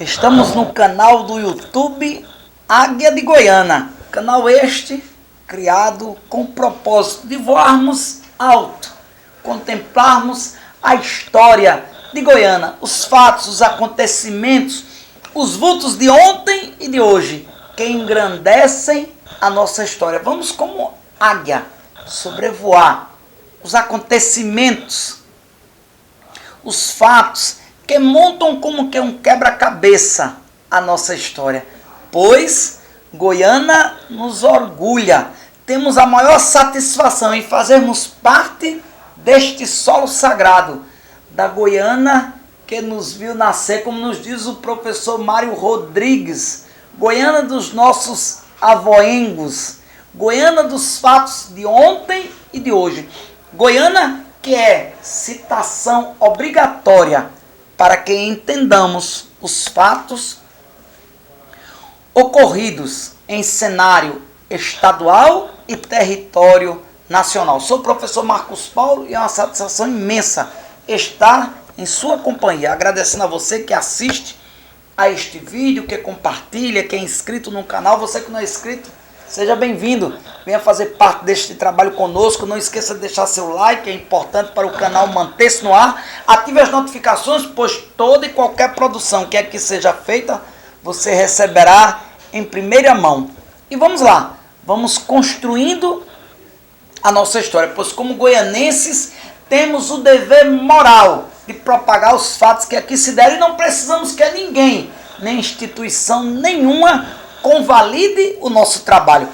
Estamos no canal do YouTube Águia de Goiânia. Canal este criado com o propósito de voarmos alto, contemplarmos a história de Goiânia, os fatos, os acontecimentos, os vultos de ontem e de hoje, que engrandecem a nossa história. Vamos como águia sobrevoar os acontecimentos, os fatos que montam como que um quebra-cabeça a nossa história. Pois Goiânia nos orgulha. Temos a maior satisfação em fazermos parte deste solo sagrado, da Goiânia que nos viu nascer, como nos diz o professor Mário Rodrigues, Goiânia dos nossos avoengos, Goiânia dos fatos de ontem e de hoje. Goiânia que é citação obrigatória para que entendamos os fatos ocorridos em cenário estadual e território nacional. Sou o professor Marcos Paulo e é uma satisfação imensa estar em sua companhia. Agradecendo a você que assiste a este vídeo, que compartilha, que é inscrito no canal. Você que não é inscrito, seja bem-vindo. Venha fazer parte deste trabalho conosco. Não esqueça de deixar seu like, é importante para o canal manter-se no ar. Ative as notificações, pois toda e qualquer produção que aqui seja feita, você receberá em primeira mão. E vamos lá, vamos construindo a nossa história, pois como goianenses temos o dever moral de propagar os fatos que aqui se deram e não precisamos que ninguém, nem instituição nenhuma, convalide o nosso trabalho.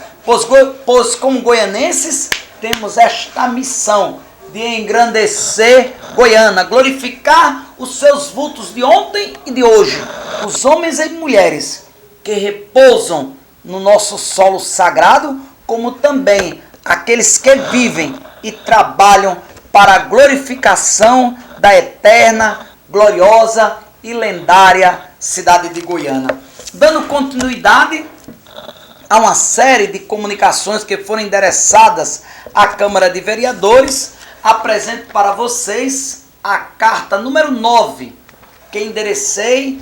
Pois como goianenses temos esta missão de engrandecer Goiânia, glorificar os seus vultos de ontem e de hoje, os homens e mulheres que repousam no nosso solo sagrado, como também aqueles que vivem e trabalham para a glorificação da eterna, gloriosa e lendária cidade de Goiânia. Dando continuidade a uma série de comunicações que foram endereçadas à Câmara de Vereadores, apresento para vocês a carta número 9, que enderecei,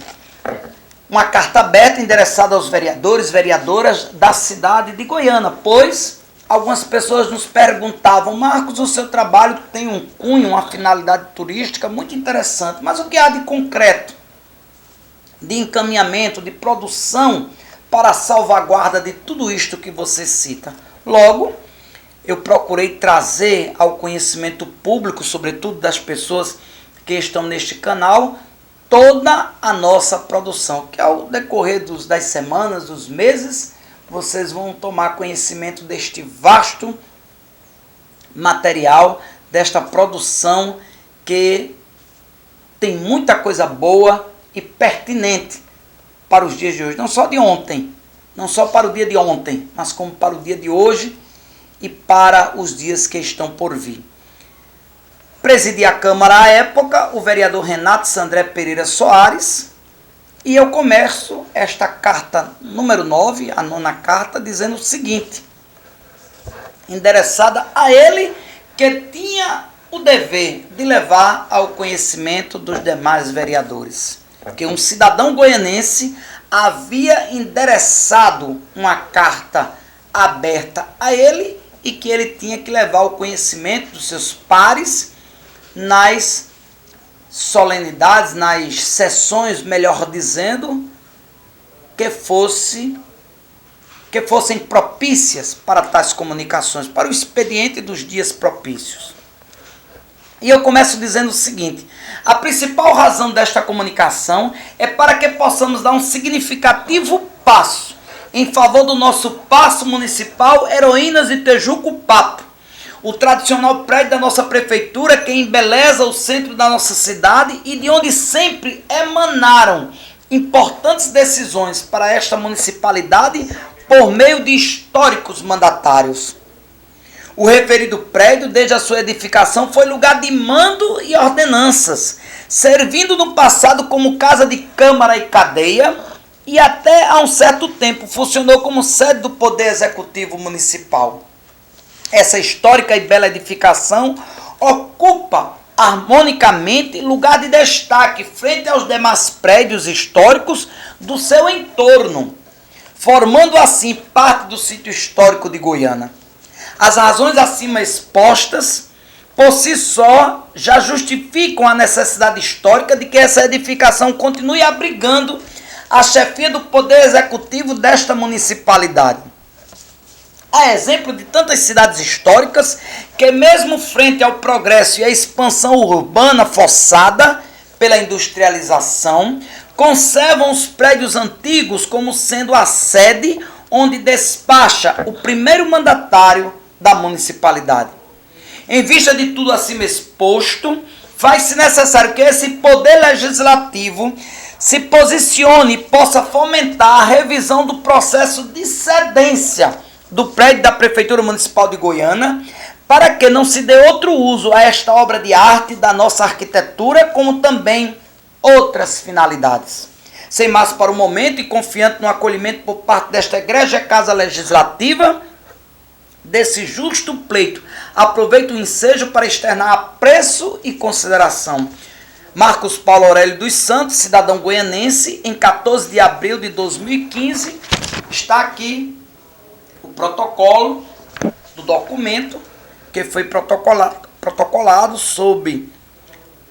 uma carta aberta endereçada aos vereadores, vereadoras da cidade de Goiânia, pois algumas pessoas nos perguntavam: Marcos, o seu trabalho tem um cunho, uma finalidade turística muito interessante, mas o que há de concreto, de encaminhamento, de produção para a salvaguarda de tudo isto que você cita? Logo, eu procurei trazer ao conhecimento público, sobretudo das pessoas que estão neste canal, toda a nossa produção, que ao decorrer das semanas, dos meses, vocês vão tomar conhecimento deste vasto material, desta produção que tem muita coisa boa e pertinente para os dias de hoje, não só de ontem, não só para o dia de ontem, mas como para o dia de hoje e para os dias que estão por vir. Presidi a Câmara à época o vereador Renato Sandré Pereira Soares, e eu começo esta carta número 9, a nona carta, dizendo o seguinte, endereçada a ele, que tinha o dever de levar ao conhecimento dos demais vereadores, que um cidadão goianense havia endereçado uma carta aberta a ele e que ele tinha que levar ao conhecimento dos seus pares nas solenidades, nas sessões, melhor dizendo, que fossem propícias para tais comunicações, para o expediente dos dias propícios. E eu começo dizendo o seguinte: a principal razão desta comunicação é para que possamos dar um significativo passo em favor do nosso Paço Municipal Heroínas de Tejuco Papo, o tradicional prédio da nossa prefeitura que embeleza o centro da nossa cidade e de onde sempre emanaram importantes decisões para esta municipalidade por meio de históricos mandatários. O referido prédio, desde a sua edificação, foi lugar de mando e ordenanças, servindo no passado como casa de câmara e cadeia, e até há um certo tempo funcionou como sede do Poder Executivo Municipal. Essa histórica e bela edificação ocupa harmonicamente lugar de destaque frente aos demais prédios históricos do seu entorno, formando assim parte do sítio histórico de Goiânia. As razões acima expostas, por si só, já justificam a necessidade histórica de que essa edificação continue abrigando a chefia do poder executivo desta municipalidade. A exemplo de tantas cidades históricas que, mesmo frente ao progresso e à expansão urbana forçada pela industrialização, conservam os prédios antigos como sendo a sede onde despacha o primeiro mandatário da municipalidade. Em vista de tudo acima exposto, faz-se necessário que esse poder legislativo se posicione e possa fomentar a revisão do processo de cedência do prédio da Prefeitura Municipal de Goiânia, para que não se dê outro uso a esta obra de arte da nossa arquitetura, como também outras finalidades. Sem mais para o momento e confiante no acolhimento por parte desta Igreja Casa Legislativa, desse justo pleito, aproveito o ensejo para externar apreço e consideração. Marcos Paulo Aurélio dos Santos, cidadão goianense, em 14 de abril de 2015, está aqui o protocolo do documento que foi protocolado sob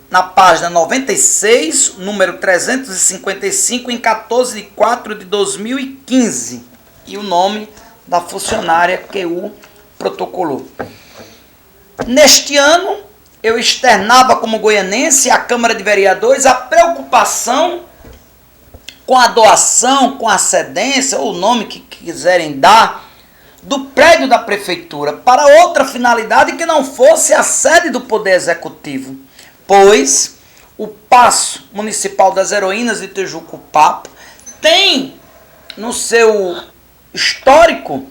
na página 96, número 355, em 14 de 4 de 2015, e o nome da funcionária que o protocolou. Neste ano, eu externava como goianense à Câmara de Vereadores a preocupação com a doação, com a cedência, ou o nome que quiserem dar, do prédio da Prefeitura para outra finalidade que não fosse a sede do Poder Executivo, pois o Paço Municipal das Heroínas de Tijuco-Papo tem no seu histórico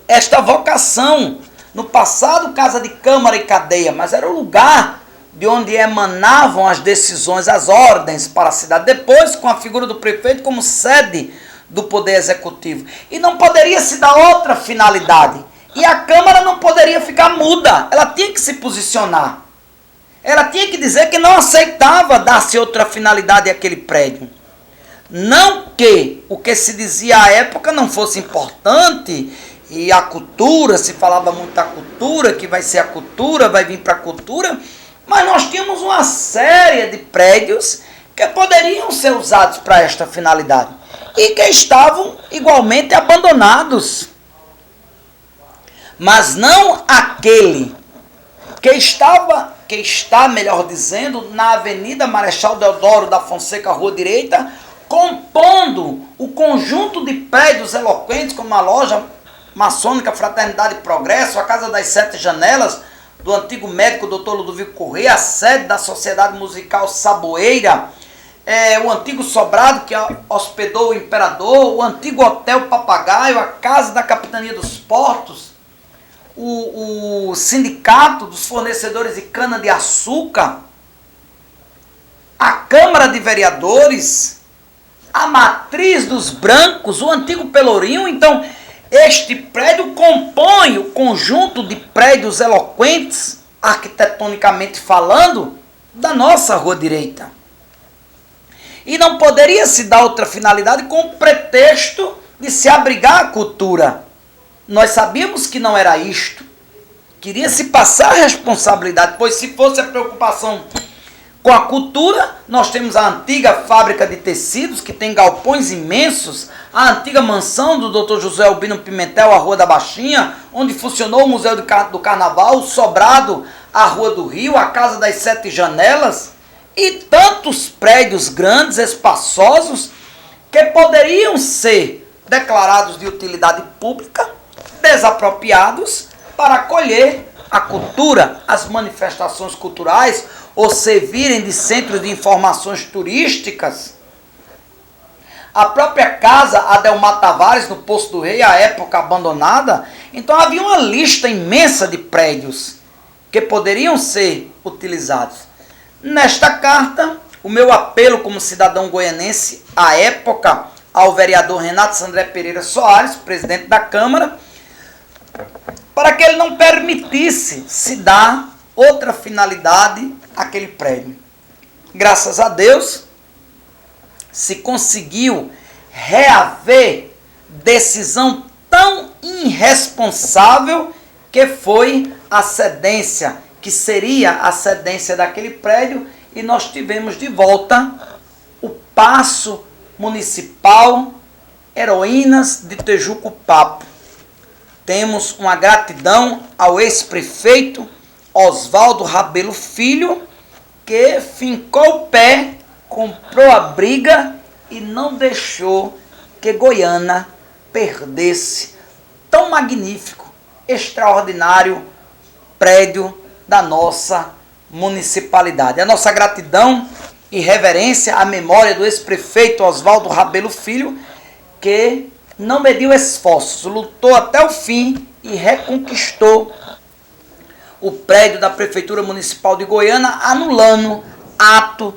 esta vocação. No passado, casa de câmara e cadeia, mas era o lugar de onde emanavam as decisões, as ordens para a cidade. Depois, com a figura do prefeito como sede do Poder Executivo. E não poderia se dar outra finalidade. E a Câmara não poderia ficar muda. Ela tinha que se posicionar. Ela tinha que dizer que não aceitava dar-se outra finalidade àquele prédio. Não que o que se dizia à época não fosse importante, e a cultura, se falava muito da cultura, que vai ser a cultura, vai vir para a cultura, mas nós tínhamos uma série de prédios que poderiam ser usados para esta finalidade e que estavam igualmente abandonados. Mas não aquele que está, melhor dizendo, na Avenida Marechal Deodoro da Fonseca, Rua Direita, compondo o conjunto de prédios eloquentes, como a loja maçônica Fraternidade e Progresso, a Casa das Sete Janelas, do antigo médico Dr. Ludovico Corrêa, a sede da Sociedade Musical Saboeira, o antigo sobrado que hospedou o Imperador, o antigo Hotel Papagaio, a Casa da Capitania dos Portos, o Sindicato dos Fornecedores de Cana-de-Açúcar, a Câmara de Vereadores, a Matriz dos Brancos, o antigo Pelourinho. Então, este prédio compõe o conjunto de prédios eloquentes, arquitetonicamente falando, da nossa Rua Direita. E não poderia se dar outra finalidade com o pretexto de se abrigar a cultura. Nós sabíamos que não era isto. Queria se passar a responsabilidade, pois se fosse a preocupação com a cultura, nós temos a antiga fábrica de tecidos, que tem galpões imensos, a antiga mansão do Dr. José Albino Pimentel, a Rua da Baixinha, onde funcionou o Museu do Carnaval, o Sobrado, a Rua do Rio, a Casa das Sete Janelas, e tantos prédios grandes, espaçosos, que poderiam ser declarados de utilidade pública, desapropriados para acolher a cultura, as manifestações culturais, ou servirem de centros de informações turísticas. A própria casa Adelmar Tavares, no Poço do Rei, à época abandonada. Então havia uma lista imensa de prédios que poderiam ser utilizados. Nesta carta, o meu apelo como cidadão goianense, à época, ao vereador Renato Sandré Pereira Soares, presidente da Câmara, para que ele não permitisse se dar outra finalidade aquele prédio. Graças a Deus, se conseguiu reaver decisão tão irresponsável que foi a cedência, que seria a cedência daquele prédio, e nós tivemos de volta o Paço Municipal Heroínas de Tejuco-Papo. Temos uma gratidão ao ex-prefeito Oswaldo Rabelo Filho, que fincou o pé, comprou a briga e não deixou que Goiânia perdesse tão magnífico, extraordinário prédio da nossa municipalidade. A nossa gratidão e reverência à memória do ex-prefeito Oswaldo Rabelo Filho, que não mediu esforços, lutou até o fim e reconquistou o prédio da Prefeitura Municipal de Goiânia, anulando ato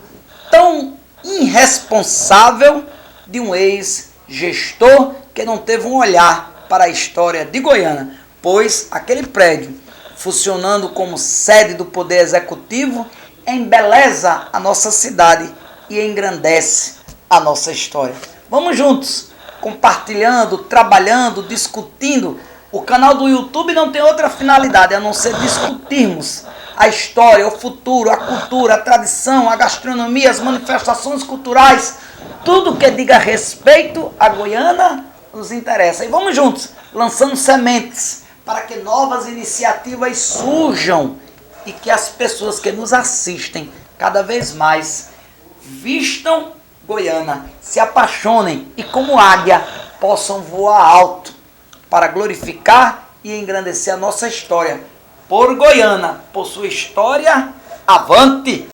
tão irresponsável de um ex-gestor que não teve um olhar para a história de Goiânia, pois aquele prédio, funcionando como sede do Poder Executivo, embeleza a nossa cidade e engrandece a nossa história. Vamos juntos, compartilhando, trabalhando, discutindo. O canal do YouTube não tem outra finalidade a não ser discutirmos a história, o futuro, a cultura, a tradição, a gastronomia, as manifestações culturais, tudo que diga respeito a Goiânia nos interessa. E vamos juntos, lançando sementes para que novas iniciativas surjam e que as pessoas que nos assistem cada vez mais vistam Goiânia, se apaixonem e, como águia, possam voar alto para glorificar e engrandecer a nossa história. Por Goiânia, por sua história, avante!